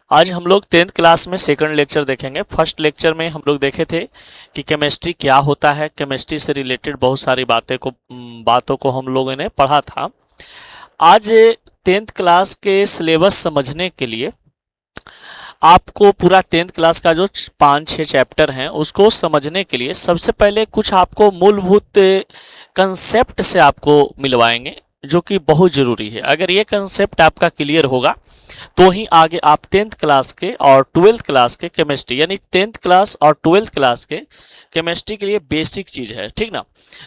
आज हम लोग 10th क्लास में सेकंड लेक्चर देखेंगे। फर्स्ट लेक्चर में हम लोग देखे थे कि केमिस्ट्री क्या होता है, केमिस्ट्री से रिलेटेड बहुत सारी बातों को हम लोगों ने पढ़ा था। आज 10th क्लास के सिलेबस समझने के लिए आपको पूरा 10th क्लास का जो 5-6 चैप्टर हैं उसको समझने के लिए सबसे पहले कुछ आपको मूलभूत कंसेप्ट से आपको मिलवाएंगे, जो कि बहुत ज़रूरी है। अगर ये कंसेप्ट आपका क्लियर होगा तो ही आगे आप 10th क्लास के और 12th क्लास के केमिस्ट्री, यानी 10th क्लास और 12th क्लास के केमिस्ट्री के लिए बेसिक चीज़ है, ठीक ना।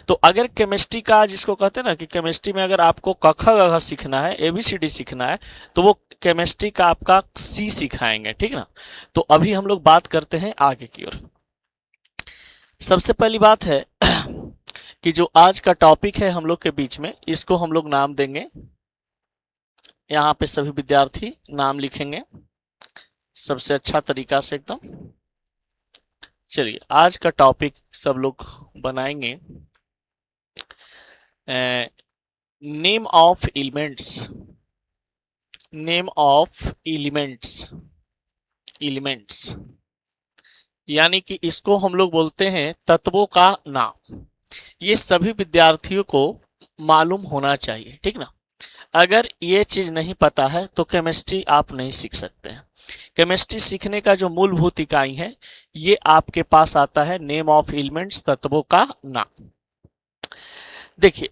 तो अगर केमिस्ट्री का, जिसको कहते हैं ना कि केमिस्ट्री में अगर आपको क ख ग घ सीखना है, ABCD सीखना है, तो वो केमिस्ट्री का आपका C सिखाएंगे, ठीक ना। तो अभी हम लोग बात करते हैं आगे की ओर। सबसे पहली बात है कि जो आज का टॉपिक है हम लोग के बीच में, इसको हम लोग नाम देंगे, यहाँ पे सभी विद्यार्थी नाम लिखेंगे सबसे अच्छा तरीका से एकदम। चलिए आज का टॉपिक सब लोग बनाएंगे name of elements. Name of elements यानी कि इसको हम लोग बोलते हैं तत्वों का नाम। ये सभी विद्यार्थियों को मालूम होना चाहिए, ठीक ना। अगर ये चीज़ नहीं पता है तो केमिस्ट्री आप नहीं सीख सकते हैं। केमिस्ट्री सीखने का जो मूलभूत इकाई है ये आपके पास आता है नेम ऑफ एलिमेंट्स, तत्वों का नाम। देखिए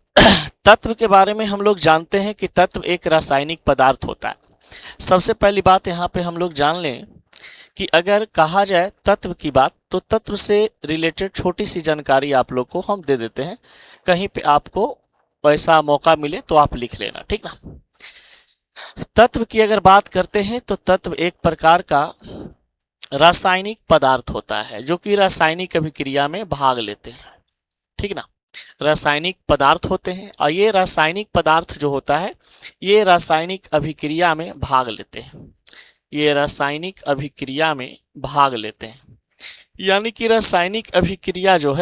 तत्व के बारे में हम लोग जानते हैं कि तत्व एक रासायनिक पदार्थ होता है। सबसे पहली बात यहाँ पे हम लोग जान लें कि अगर कहा जाए तत्व की बात, तो तत्व से रिलेटेड छोटी सी जानकारी आप लोग को हम दे देते हैं। कहीं पे आपको ऐसा मौका मिले तो आप लिख लेना, ठीक ना। तत्व की अगर बात करते हैं तो तत्व एक प्रकार का रासायनिक पदार्थ होता है जो कि रासायनिक अभिक्रिया में भाग लेते हैं, ठीक ना। रासायनिक पदार्थ होते हैं और ये रासायनिक पदार्थ जो होता है ये रासायनिक अभिक्रिया में भाग लेते हैं। ये रासायनिक अभिक्रिया में भाग लेते हैं, यानी कि रासायनिक अभिक्रिया जो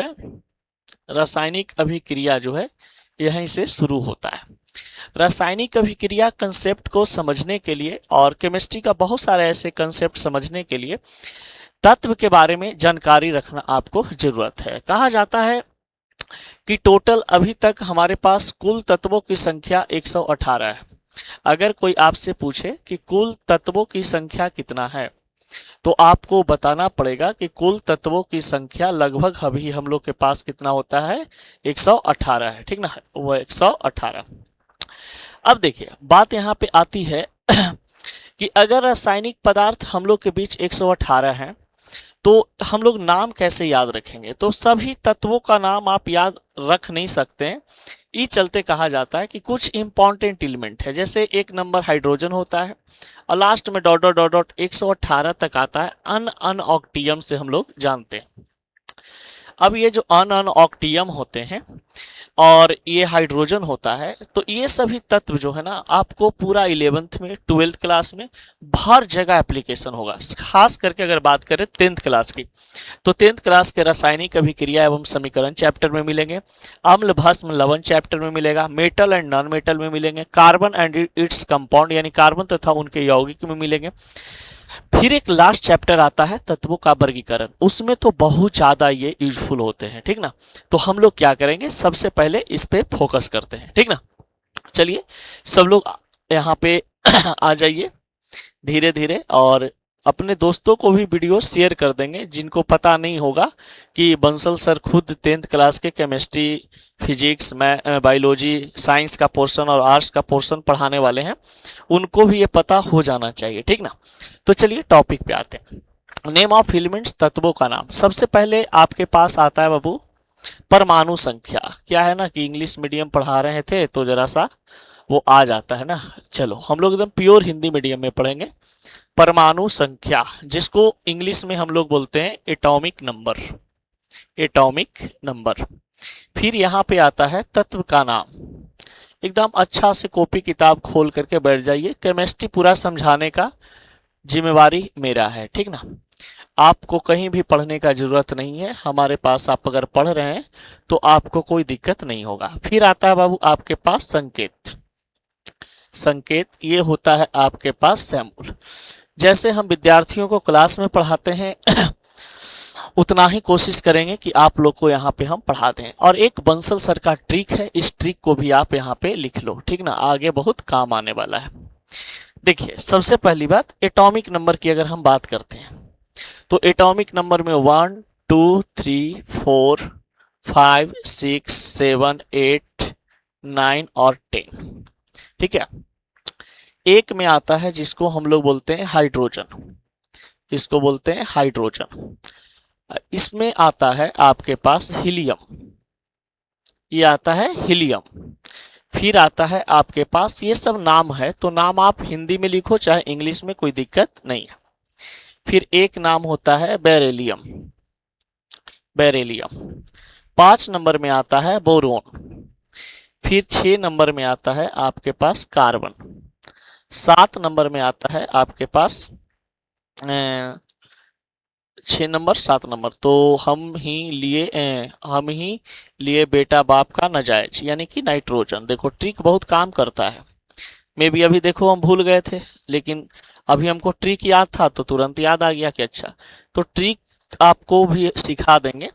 है यहीं से शुरू होता है। रासायनिक अभिक्रिया कंसेप्ट को समझने के लिए और केमिस्ट्री का बहुत सारे ऐसे कंसेप्ट समझने के लिए तत्व के बारे में जानकारी रखना आपको जरूरत है। कहा जाता है कि टोटल अभी तक हमारे पास कुल तत्वों की संख्या 118 है। अगर कोई आपसे पूछे कि कुल तत्वों की संख्या कितना है, तो आपको बताना पड़ेगा कि कुल तत्वों की संख्या लगभग अभी हम लोग के पास कितना होता है, 118 है, ठीक ना। वो 118। अब देखिए बात यहाँ पे आती है कि अगर रासायनिक पदार्थ हम लोग के बीच 118 हैं तो हम लोग नाम कैसे याद रखेंगे। तो सभी तत्वों का नाम आप याद रख नहीं सकते हैं। इस चलते कहा जाता है कि कुछ इंपॉर्टेंट एलिमेंट है, जैसे एक नंबर हाइड्रोजन होता है और लास्ट में डॉट डॉट डॉट डॉट 118 तक आता है। अन ऑक्टियम से हम लोग जानते हैं। अब ये जो अन ऑक्टियम होते हैं और ये हाइड्रोजन होता है, तो ये सभी तत्व जो है ना आपको पूरा 11th में 12th क्लास में हर जगह एप्लीकेशन होगा। खास करके अगर बात करें 10th क्लास की, तो 10th क्लास के रासायनिक अभिक्रिया एवं समीकरण चैप्टर में मिलेंगे, अम्ल भस्म लवण चैप्टर में मिलेगा, मेटल एंड नॉन मेटल में मिलेंगे, कार्बन एंड इट्स कंपाउंड यानी कार्बन तथा उनके यौगिक में मिलेंगे। फिर एक लास्ट चैप्टर आता है तत्वों का वर्गीकरण, उसमें तो बहुत ज़्यादा ये यूजफुल होते हैं, ठीक ना। तो हम लोग क्या करेंगे, सबसे पहले इस पे फोकस करते हैं, ठीक ना। चलिए सब लोग यहाँ पे आ जाइए धीरे धीरे, और अपने दोस्तों को भी वीडियो शेयर कर देंगे जिनको पता नहीं होगा कि बंसल सर खुद 10th क्लास के केमिस्ट्री, फिजिक्स, बायोलॉजी, साइंस का पोर्शन और आर्ट्स का पोर्शन पढ़ाने वाले हैं। उनको भी ये पता हो जाना चाहिए, ठीक ना। तो चलिए टॉपिक पे आते हैं। नेम ऑफ एलिमेंट्स, तत्वों का नाम। सबसे पहले आपके पास आता है बाबू परमाणु संख्या। क्या है ना कि इंग्लिश मीडियम पढ़ा रहे थे तो जरा सा वो आ जाता है ना। चलो हम लोग एकदम प्योर हिंदी मीडियम में पढ़ेंगे। परमाणु संख्या, जिसको इंग्लिश में हम लोग बोलते हैं एटॉमिक नंबर। Atomic number. फिर यहाँ पे आता है तत्व का नाम। एकदम अच्छा से कॉपी किताब खोल करके बैठ जाइए। केमिस्ट्री पूरा समझाने का जिम्मेवारी मेरा है, ठीक ना। आपको कहीं भी पढ़ने का जरूरत नहीं है, हमारे पास आप अगर पढ़ रहे हैं तो आपको कोई दिक्कत नहीं होगा। फिर आता है बाबू आपके पास संकेत। संकेत ये होता है आपके पास सैंपल। जैसे हम विद्यार्थियों को क्लास में पढ़ाते हैं उतना ही कोशिश करेंगे कि आप लोग को यहाँ पे हम पढ़ा दें। और एक बंसल सर का ट्रिक है, इस ट्रिक को भी आप यहाँ पे लिख लो, ठीक ना, आगे बहुत काम आने वाला है। देखिए सबसे पहली बात, एटॉमिक नंबर की अगर हम बात करते हैं तो एटॉमिक नंबर में 1 2 3 4 5 6 7 8 9 और 10, ठीक है। एक में आता है जिसको हम लोग बोलते हैं हाइड्रोजन, इसको बोलते हैं हाइड्रोजन। इसमें आता है आपके पास हीलियम, ये आता है हीलियम। फिर आता है आपके पास, ये सब नाम है तो नाम आप हिंदी में लिखो चाहे इंग्लिश में, कोई दिक्कत नहीं है। फिर एक नाम होता है बेरिलियम, बेरिलियम। 5 नंबर में आता है बोरोन। फिर 6 नंबर में आता है आपके पास कार्बन। 7 नंबर में आता है आपके पास 6 नंबर 7 नंबर तो हम ही लिए बेटा बाप का नजायज, यानी कि नाइट्रोजन। देखो ट्रिक बहुत काम करता है। मे भी अभी देखो हम भूल गए थे, लेकिन अभी हमको ट्रिक याद था तो तुरंत याद आ गया कि अच्छा, तो ट्रिक आपको भी सिखा देंगे,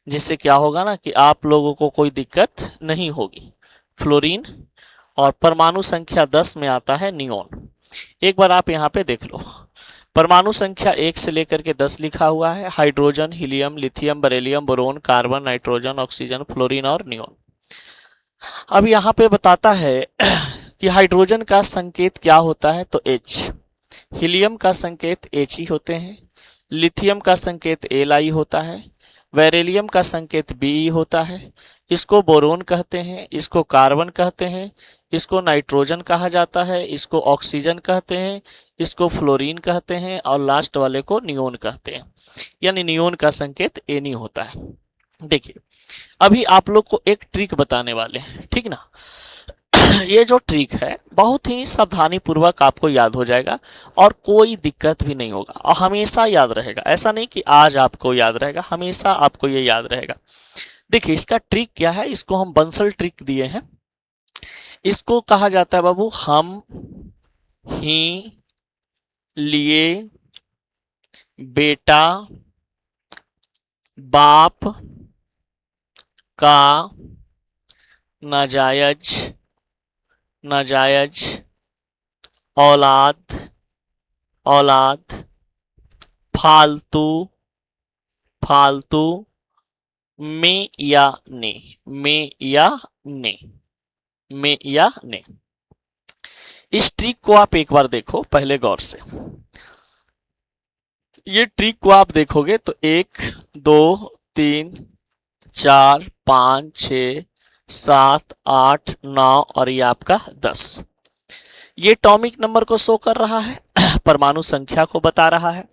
जिससे क्या होगा ना कि आप लोगों को कोई दिक्कत नहीं होगी। फ्लोरीन। और परमाणु संख्या 10 में आता है नियोन। एक बार आप यहाँ पे देख लो, परमाणु संख्या 1 से लेकर के 10 लिखा हुआ है, hydrogen, helium, lithium, beryllium, boron, carbon, nitrogen, oxygen, fluorine और नियोन। अब यहाँ पे बताता है कि हाइड्रोजन का संकेत क्या होता है, तो H। हीलियम का संकेत He होते हैं। लिथियम का संकेत Li होता है। बेरिलियम का संकेत Be होता है। इसको बोरोन कहते हैं, इसको कार्बन कहते हैं, इसको नाइट्रोजन कहा जाता है, इसको ऑक्सीजन कहते हैं, इसको फ्लोरीन कहते हैं और लास्ट वाले को नियोन कहते हैं। यानी नियोन का संकेत Ni होता है। देखिए अभी आप लोग को एक ट्रिक बताने वाले हैं, ठीक ना। ये जो ट्रिक है बहुत ही सावधानी पूर्वक आपको याद हो जाएगा और कोई दिक्कत भी नहीं होगा और हमेशा याद रहेगा। ऐसा नहीं कि आज आपको याद रहेगा, हमेशा आपको ये याद रहेगा। देखिए इसका ट्रिक क्या है, इसको हम बंसल ट्रिक दिए हैं। इसको कहा जाता है बाबू, हम ही लिए बेटा बाप का नाजायज औलाद फालतू में या ने। इस ट्रिक को आप एक बार देखो पहले गौर से। ये ट्रिक को आप देखोगे तो 1 2 3 4 5 6 7 8 9 और ये आपका 10। ये एटॉमिक नंबर को शो कर रहा है, परमाणु संख्या को बता रहा है।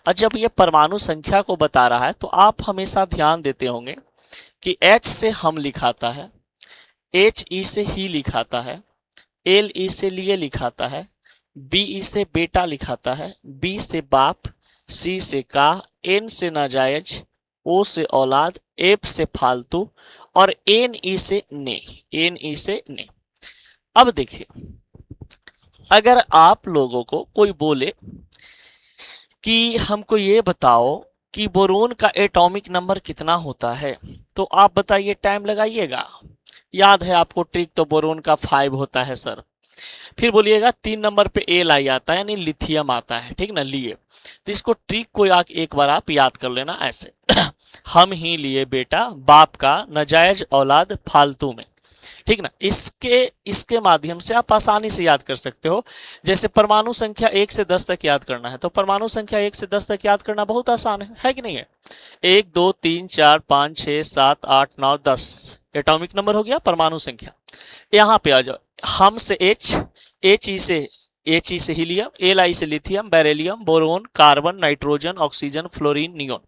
और जब ये परमाणु संख्या को बता रहा है तो आप हमेशा ध्यान देते होंगे कि H से हम लिखाता है, HE से ही लिखाता है, LE से लिए लिखाता है, BE से बेटा लिखाता है, B से बाप, C से का, N से नाजायज, O से औलाद, F से फालतू और NE से ने। अब देखिए अगर आप लोगों को कोई बोले कि हमको ये बताओ कि बोरोन का एटॉमिक नंबर कितना होता है, तो आप बताइए, टाइम लगाइएगा। याद है आपको ट्रिक, तो बोरोन का 5 होता है सर। फिर बोलिएगा 3 नंबर पे Li आता है, यानी लिथियम आता है, ठीक ना, लिए। तो इसको ट्रिक को एक बार आप याद कर लेना ऐसे हम ही लिए बेटा बाप का नाजायज औलाद फालतू में, ठीक ना। इसके माध्यम से आप आसानी से याद कर सकते हो। जैसे परमाणु संख्या 1 से 10 तक याद करना है, तो परमाणु संख्या 1 से 10 तक याद करना बहुत आसान है कि नहीं है। 1 2 3 4 5 6 7 8 9 10 एटॉमिक नंबर हो गया परमाणु संख्या। यहाँ पे आ जाओ, हम से He से हीलियम, Li से lithium, beryllium, boron, carbon, nitrogen, oxygen, fluorine, neon.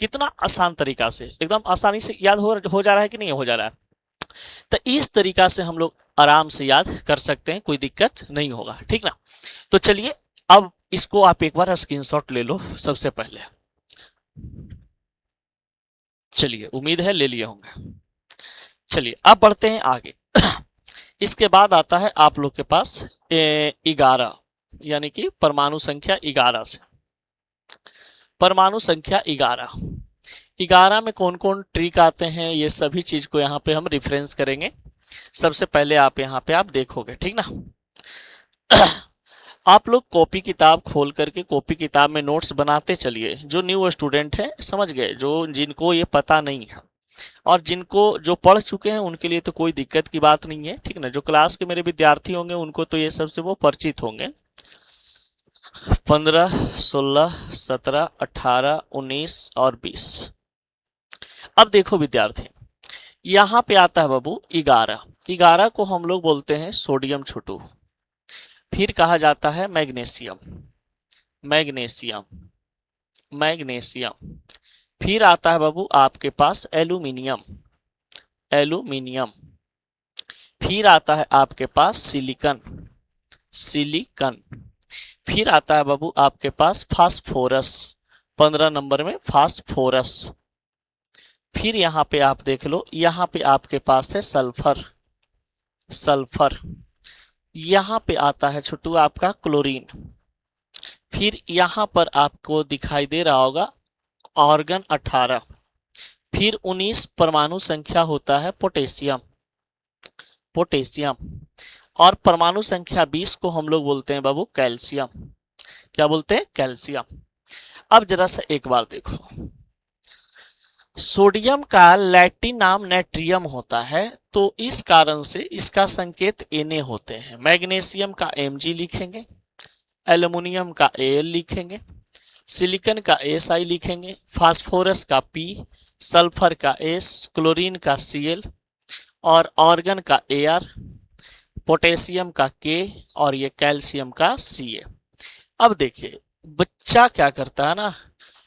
कितना आसान तरीका से, एकदम आसानी से याद हो जा रहा है कि नहीं हो जा रहा है। तो इस तरीका से हम लोग आराम से याद कर सकते हैं, कोई दिक्कत नहीं होगा, ठीक ना। तो चलिए अब इसको आप एक बार स्क्रीनशॉट ले लो सबसे पहले। चलिए उम्मीद है ले लिए होंगे। चलिए अब बढ़ते हैं आगे। इसके बाद आता है आप लोग के पास 11। यानी कि परमाणु संख्या 11 से। परमाणु संख्या 11 में कौन कौन ट्रिक आते हैं, ये सभी चीज को यहाँ पे हम रिफरेंस करेंगे। सबसे पहले आप यहाँ पे आप देखोगे, ठीक ना। आप लोग कॉपी किताब खोल करके कॉपी किताब में नोट्स बनाते चलिए। जो न्यू स्टूडेंट है, समझ गए, जो जिनको ये पता नहीं है और जिनको जो पढ़ चुके हैं उनके लिए तो कोई दिक्कत की बात नहीं है, ठीक ना। जो क्लास के मेरे विद्यार्थी होंगे उनको तो ये सबसे वो परिचित होंगे। 15, 16, 17, 18, 19 और 20। अब देखो विद्यार्थी, यहाँ पे आता है बाबू 11 को हम लोग बोलते हैं सोडियम छोटू। फिर कहा जाता है मैग्नीशियम। फिर आता है बाबू आपके पास एल्यूमिनियम। फिर आता है आपके पास सिलिकन। फिर आता है बाबू आपके पास फास्फोरस, 15 नंबर में फास्फोरस। फिर यहाँ पे आप देख लो, यहाँ पे आपके पास है सल्फर। यहाँ पे आता है छोटू आपका क्लोरीन। फिर यहाँ पर आपको दिखाई दे रहा होगा आर्गन 18। फिर 19 परमाणु संख्या होता है पोटेशियम। और परमाणु संख्या 20 को हम लोग बोलते हैं बाबू कैल्शियम। क्या बोलते हैं? कैल्शियम। अब जरा सा एक बार देखो, सोडियम का लैटिन नाम नेट्रियम होता है, तो इस कारण से इसका संकेत Na होते हैं। मैग्नीशियम का Mg लिखेंगे, एल्युमिनियम का Al लिखेंगे, सिलिकन का Si लिखेंगे, फास्फोरस का P, सल्फर का S, क्लोरीन का Cl और ऑर्गन का Ar, पोटेशियम का K और ये कैल्शियम का Ca। अब देखिए बच्चा क्या करता है ना,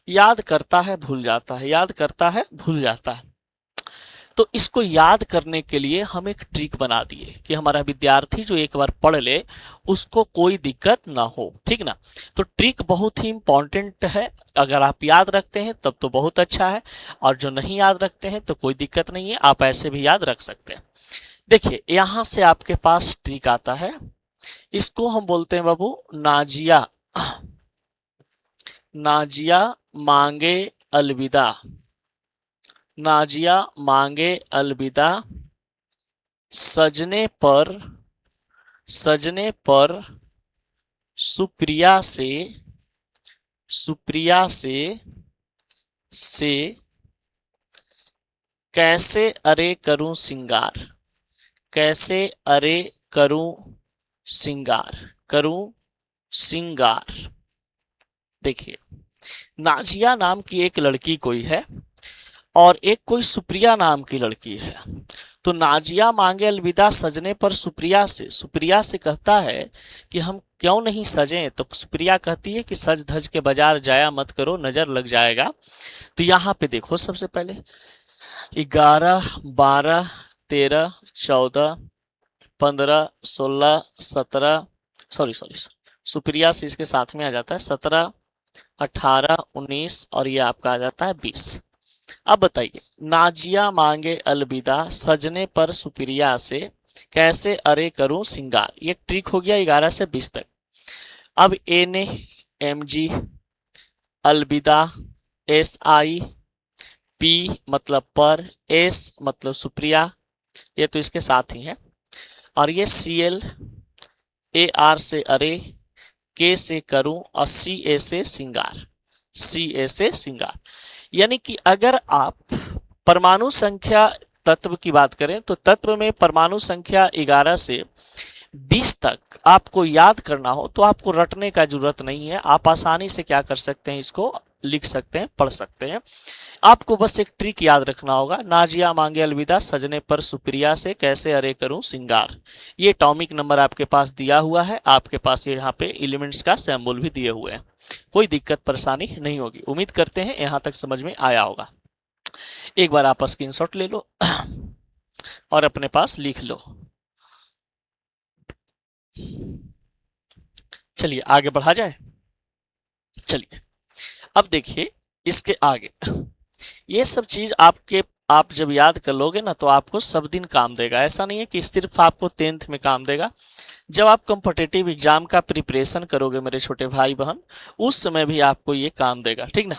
याद करता है भूल जाता है, याद करता है भूल जाता है। तो इसको याद करने के लिए हम एक ट्रिक बना दिए कि हमारा विद्यार्थी जो एक बार पढ़ ले उसको कोई दिक्कत ना हो, ठीक ना। तो ट्रिक बहुत ही इंपॉर्टेंट है, अगर आप याद रखते हैं तब तो बहुत अच्छा है, और जो नहीं याद रखते हैं तो कोई दिक्कत नहीं है, आप ऐसे भी याद रख सकते हैं। देखिए यहां से आपके पास ट्रिक आता है, इसको हम बोलते हैं बाबू नाजिया मांगे अलविदा। नाजिया मांगे अलविदा, सजने पर सुप्रिया से कैसे अरे करूं सिंगार। कैसे अरे करूं सिंगार। देखिए नाजिया नाम की एक लड़की कोई है और एक कोई सुप्रिया नाम की लड़की है। तो नाजिया मांगे अलविदा सजने पर सुप्रिया से कहता है कि हम क्यों नहीं सजें। तो सुप्रिया कहती है कि सज धज के बाजार जाया मत करो, नजर लग जाएगा। तो यहाँ पे देखो सबसे पहले 11, 12, 13, 14, 15, 16, 17, सॉरी सुप्रिया से इसके साथ में आ जाता है 17, 18, 19 और ये आपका आ जाता है 20। अब बताइए, नाजिया मांगे अलविदा सजने पर सुप्रिया से कैसे अरे करूं सिंगार। ये ट्रिक हो गया 11 से 20 तक। अब Na, Mg, अलविदा, Si, P मतलब पर, S मतलब सुप्रिया, ये तो इसके साथ ही है, और ये Cl, Ar से अरे, K से करूं और Ca से सिंगार। यानी कि अगर आप परमाणु संख्या तत्व की बात करें तो तत्व में परमाणु संख्या 11 से 20 तक आपको याद करना हो तो आपको रटने का जरूरत नहीं है। आप आसानी से क्या कर सकते हैं, इसको लिख सकते हैं, पढ़ सकते हैं। आपको बस एक ट्रिक याद रखना होगा, नाजिया मांगे अलविदा सजने पर सुप्रिया से कैसे अरे करूं सिंगार। ये एटॉमिक नंबर आपके पास दिया हुआ है, आपके पास यहाँ पे एलिमेंट्स का सिंबल भी दिए हुए हैं। कोई दिक्कत परेशानी नहीं होगी। उम्मीद करते हैं यहाँ तक समझ में आया होगा। एक बार आप स्क्रीनशॉट ले लो और अपने पास लिख लो। चलिए आगे बढ़ा जाए। चलिए अब देखिए इसके आगे, ये सब चीज आप जब याद कर लोगे ना तो आपको सब दिन काम देगा। ऐसा नहीं है कि सिर्फ आपको 10th में काम देगा, जब आप कॉम्पिटिटिव एग्जाम का प्रिपरेशन करोगे मेरे छोटे भाई बहन, उस समय भी आपको ये काम देगा, ठीक ना।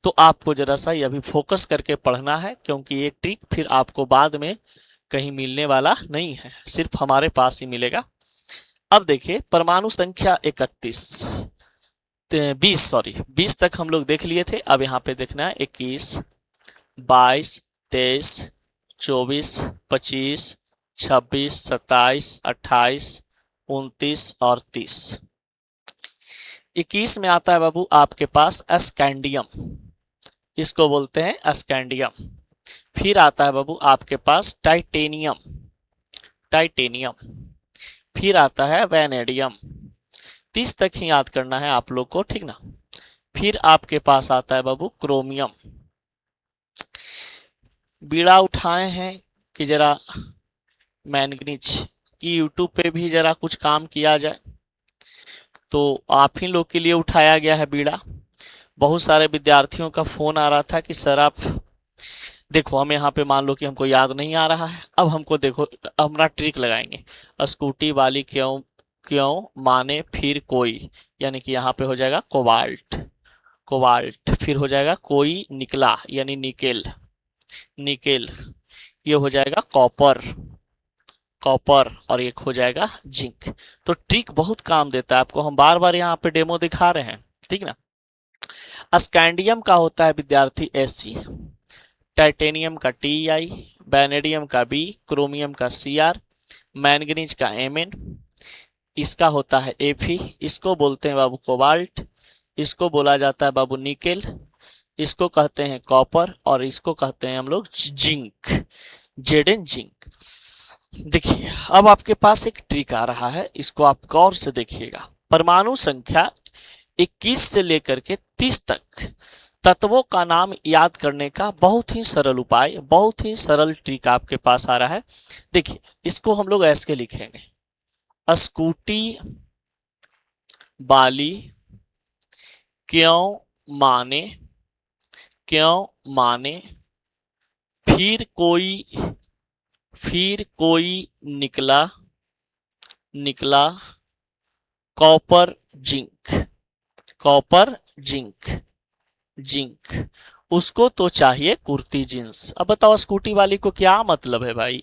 तो आपको जरा सा ये अभी फोकस करके पढ़ना है, क्योंकि ये ट्रिक फिर आपको बाद में कहीं मिलने वाला नहीं है, सिर्फ हमारे पास ही मिलेगा। अब देखिए परमाणु संख्या 20 तक हम लोग देख लिए थे। अब यहाँ पे देखना है 21, 22, 23, 24, 25, 26, 27, 28, 29 और 30। 21 में आता है बाबू आपके पास स्कैंडियम, इसको बोलते हैं स्कैंडियम। फिर आता है बाबू आपके पास टाइटेनियम, फिर आता है वैनेडियम। 30 तक ही याद करना है आप लोग को, ठीक ना। फिर आपके पास आता है बाबू क्रोमियम। बीड़ा उठाए हैं कि जरा मैंगनीज की यूट्यूब पे भी जरा कुछ काम किया जाए, तो आप ही लोग के लिए उठाया गया है बीड़ा। बहुत सारे विद्यार्थियों का फोन आ रहा था कि सर आप देखो, हम यहाँ पे मान लो कि हमको याद नहीं आ रहा है, अब हमको देखो हमारा ट्रिक लगाएंगे। स्कूटी वाली क्यों क्यों माने फिर कोई, यानी कि यहाँ पे हो जाएगा कोबाल्ट, फिर हो जाएगा कोई निकला यानी निकेल, ये हो जाएगा कॉपर, और एक हो जाएगा जिंक। तो ट्रिक बहुत काम देता है आपको, हम बार बार यहाँ पे डेमो दिखा रहे हैं, ठीक ना। स्कैंडियम का होता है विद्यार्थी Sc, टाइटेनियम का Ti, वैनेडियम का B, क्रोमियम का Cr, मैंगनीज का Mn, इसका होता है Fe, इसको बोलते हैं बाबू कोबाल्ट, इसको बोला जाता है बाबू निकेल, इसको कहते हैं कॉपर, और इसको कहते हैं हम लोग जिंक, Zn जिंक। देखिए अब आपके पास एक ट्रिक आ रहा है, इसको आप गौर से देखिएगा। परमाणु संख्या 21 से लेकर के 30 तक तत्वों का नाम याद करने का बहुत ही सरल उपाय, बहुत ही सरल ट्रिक आपके पास आ रहा है। देखिए इसको हम लोग ऐसे लिखेंगे, स्कूटी वाली क्यों माने फिर कोई निकला कॉपर जिंक, उसको तो चाहिए कुर्ती जींस। अब बताओ स्कूटी वाली को क्या मतलब है भाई,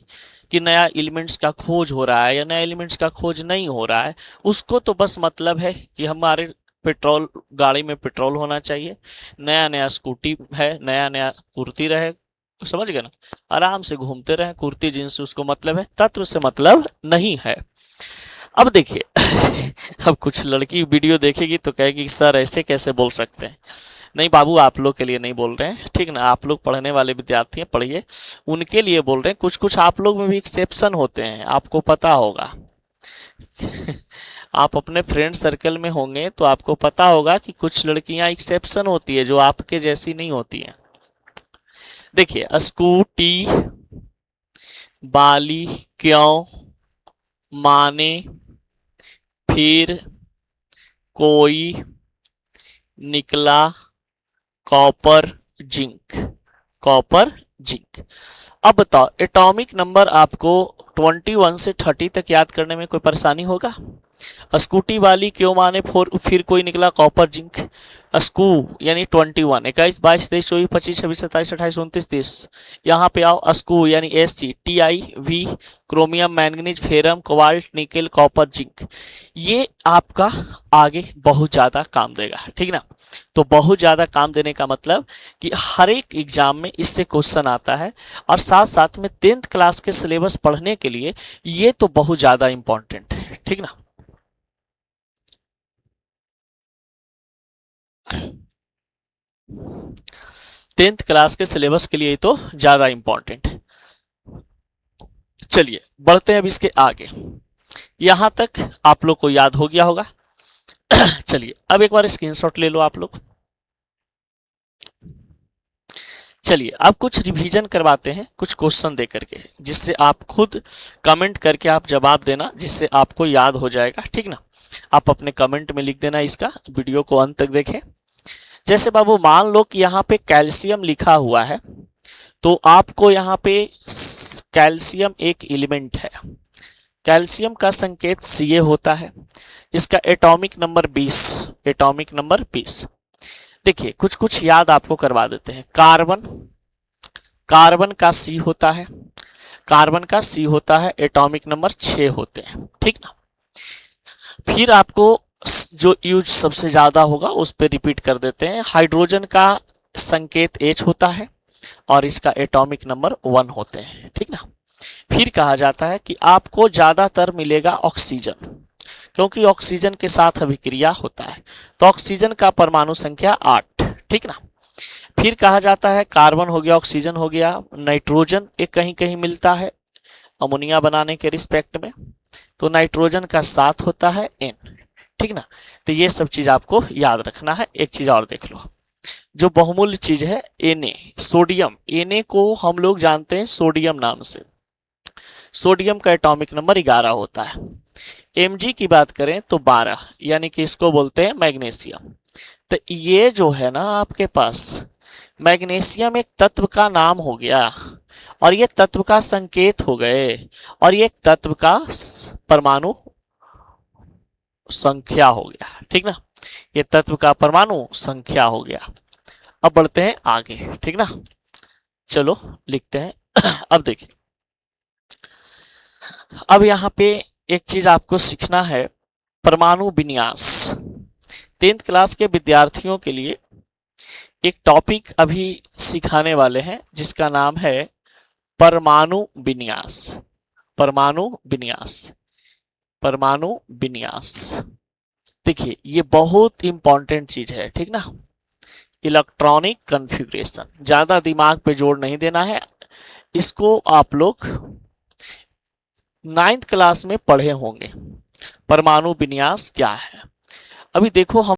कि नया एलिमेंट्स का खोज हो रहा है या नया एलिमेंट्स का खोज नहीं हो रहा है। उसको तो बस मतलब है कि हमारे पेट्रोल गाड़ी में पेट्रोल होना चाहिए, नया नया स्कूटी है, नया नया कुर्ती रहे, समझ गए ना, आराम से घूमते रहे, कुर्ती जींस से उसको मतलब है, तत्व से मतलब नहीं है। अब देखिए अब कुछ लड़की वीडियो देखेगी तो कहेगी सर ऐसे कैसे बोल सकते हैं। नहीं बाबू, आप लोग के लिए नहीं बोल रहे हैं, ठीक ना, आप लोग पढ़ने वाले विद्यार्थी हैं, पढ़िए, उनके लिए बोल रहे हैं। कुछ कुछ आप लोग में भी एक्सेप्शन होते हैं, आपको पता होगा आप अपने फ्रेंड सर्कल में होंगे तो आपको पता होगा कि कुछ लड़कियां एक्सेप्शन होती है जो आपके जैसी नहीं होती हैं। देखिए स्कूटी वाली क्यों माने फिर कोई निकला कॉपर जिंक। अब बताओ एटॉमिक नंबर आपको 21 से 30 तक याद करने में कोई परेशानी होगा। स्कूटी वाली क्यों माने फिर कोई निकला कॉपर जिंक, स्कू यानी 21, 21, 22, 23, 24, 25, 26, 27, 28, 29, 30। यहाँ पे आओ स्कू यानी Sc, Ti, V, chromium, manganese, ferrum, cobalt, nickel, copper, zinc. ये आपका आगे बहुत ज़्यादा काम देगा, ठीक ना। तो बहुत ज़्यादा काम देने का मतलब कि हर एक एग्जाम में इससे क्वेश्चन आता है, और साथ साथ में 10th क्लास के सिलेबस पढ़ने के लिए ये तो बहुत ज़्यादा इम्पोर्टेंट है, ठीक ना। 10th क्लास के सिलेबस के लिए तो ज़्यादा इम्पोर्टेंट है। चलिए बढ़ते हैं अब इसके आगे, यहाँ तक आप लोग को याद हो गया होगा चलिए अब एक बार स्क्रीनशॉट ले लो आप लोग। चलिए अब कुछ रिवीजन करवाते हैं कुछ क्वेश्चन दे करके, जिससे आप खुद कमेंट करके आप जवाब देना, जिससे आपको याद हो जाएगा, ठीक ना। आप अपने कमेंट में लिख देना इसका, वीडियो को अंत तक देखें। जैसे बाबू मान लो कि यहाँ पे कैल्शियम लिखा हुआ है, तो आपको यहाँ पे कैल्शियम एक एलिमेंट है, कैल्शियम का संकेत Ca होता है, इसका एटॉमिक नंबर 20, एटॉमिक नंबर 20। देखिए कुछ कुछ याद आपको करवा देते हैं। कार्बन, कार्बन का C होता है, कार्बन का C होता है, एटॉमिक नंबर 6 होते हैं, ठीक ना। फिर आपको जो यूज सबसे ज्यादा होगा उस पर रिपीट कर देते हैं। हाइड्रोजन का संकेत H होता है और इसका एटॉमिक नंबर 1 होते हैं, ठीक ना। फिर कहा जाता है कि आपको ज्यादातर मिलेगा ऑक्सीजन, क्योंकि ऑक्सीजन के साथ अभिक्रिया होता है, तो ऑक्सीजन का परमाणु संख्या 8, ठीक ना। फिर कहा जाता है कार्बन हो गया, ऑक्सीजन हो गया, नाइट्रोजन एक कहीं कहीं मिलता है अमोनिया बनाने के रिस्पेक्ट में, तो नाइट्रोजन का 7 होता है N, ठीक ना। तो ये सब चीज आपको याद रखना है। एक चीज और देख लो, जो बहुमूल्य चीज है Na, सोडियम, Na को हम लोग जानते हैं सोडियम नाम से, सोडियम का एटॉमिक नंबर 11 होता है। Mg की बात करें तो 12, यानी कि इसको बोलते हैं मैग्नीशियम। तो ये जो है ना आपके पास मैग्नीशियम एक तत्व का नाम हो गया, और ये तत्व का संकेत हो गए, और ये तत्व का परमाणु संख्या हो गया, ठीक ना। ये तत्व का परमाणु संख्या हो गया। अब बढ़ते हैं आगे, ठीक ना। चलो लिखते हैं। अब देखिए, अब यहाँ पे एक चीज आपको सीखना है, परमाणु विन्यास। 10th क्लास के विद्यार्थियों के लिए एक टॉपिक अभी सिखाने वाले हैं जिसका नाम है परमाणु विन्यास, परमाणु विन्यास, परमाणु विन्यास। देखिए ये बहुत इंपॉर्टेंट चीज है, ठीक ना। इलेक्ट्रॉनिक कॉन्फ़िगरेशन, ज्यादा दिमाग पे जोर नहीं देना है, इसको आप लोग 9th क्लास में पढ़े होंगे। परमाणु विन्यास क्या है, अभी देखो हम